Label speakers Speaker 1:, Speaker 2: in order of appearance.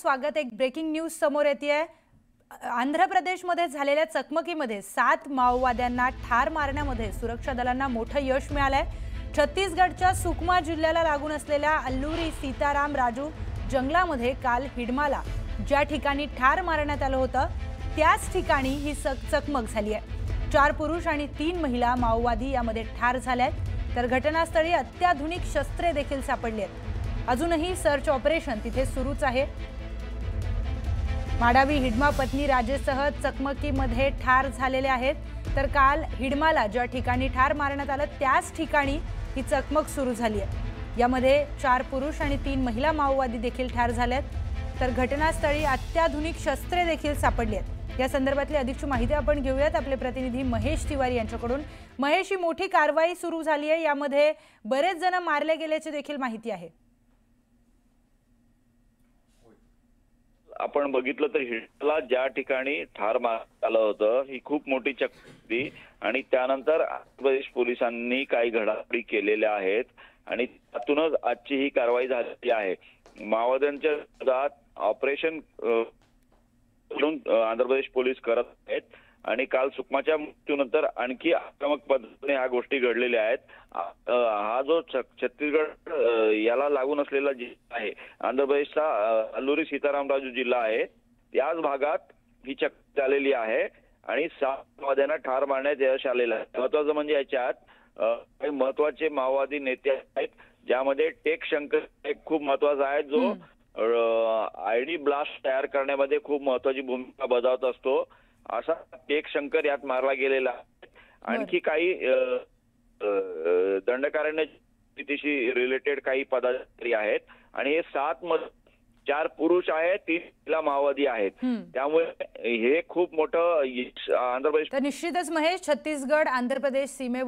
Speaker 1: स्वागत। एक breaking news समोर येतेय। आंध्र प्रदेशमध्ये झालेल्या चकमकीमध्ये 7 माओवाद्यांना ठार मारण्यामध्ये सुरक्षा दलांना मोठं यश मिळालंय। छत्तीसगडच्या सुकमा जिल्ह्याला लागून असलेल्या अल्लुरी सीताराम राजू जंगलामध्ये काल हिडमाला ज्या ठिकाणी ठार मारण्यात आलं होतं त्याच ठिकाणी ही चकमक झाली आहे। 4 पुरुष आणि 3 महिला माओवादी यामध्ये ठार झालेत, तर घटनास्थळी अत्याधुनिक शस्त्रे देखील सापडली आहेत। अजूनही सर्च ऑपरेशन तिथे सुरूच आहे। माडावी हिडमा पत्नी राजेसह चकमकीमध्ये ठार झालेले आहेत, तर काल हिडमाला ज्या ठिकाणी ठार मारण्यात आलं त्याच ठिकाणी ही चकमक सुरू झाली आहे। यामध्ये 4 पुरुष आणि 3 महिला माओवादी देखील ठार झालेत, तर घटनास्थळी अत्याधुनिक शस्त्रे देखील सापडली आहेत। या संदर्भातली अधिकची माहिती आपण घेऊयात आपले प्रतिनिधी महेश तिवारी यांच्याकडून। महेश, ही मोठी कारवाई सुरू झाली आहे, यामध्ये बरेच जण मारले गेल्याची देखील माहिती आहे।
Speaker 2: आपण बघितलं तर हिडमाला ज्या ठिकाणी ठार मारण्यात आलं होतं ही खूप मोठी चकमक आणि त्यानंतर आंध्र प्रदेश पोलिसांनी काही घडामोडी केलेल्या आहेत आणि त्यातूनच आजची ही कारवाई झालेली आहे। माओवाद्यांच्या विरोधात ऑपरेशन आंध्र प्रदेश पोलीस करत आहेत आणि काल सुकमाच्या मृत्यूनंतर आणखी आक्रमक पद्धतीने ह्या गोष्टी घडलेल्या आहेत। हा जो छत्तीसगड याला लागून असलेला जिल्हा आहे, आंध्र प्रदेशचा अल्लुरी सीताराम राजू जिल्हा आहे, त्याच भागात ही चकमक झालेली आहे आणि 7 माओवाद्यांना ठार मारण्यात यश आलेलं आहे। महत्वाचं म्हणजे याच्यात काही महत्वाचे माओवादी नेते आहेत, ज्यामध्ये टेक शंकर एक खूप महत्वाचा आहे, जो आयडी ब्लास्ट तयार करण्यामध्ये खूप महत्वाची भूमिका बजावत असतो। असा टेक शंकर यात मारला गेलेला आहे। आणखी काही दंडकारण्यशी रिलेटेड काही पदाधिकारी आहेत आणि हे 7 मध्ये 4 पुरुष आहेत, 3 महिला माओवादी आहेत। त्यामुळे हे खूप मोठं आंध्र प्रदेश।
Speaker 1: तर निश्चितच महेश, छत्तीसगड आंध्र प्रदेश सीमेवर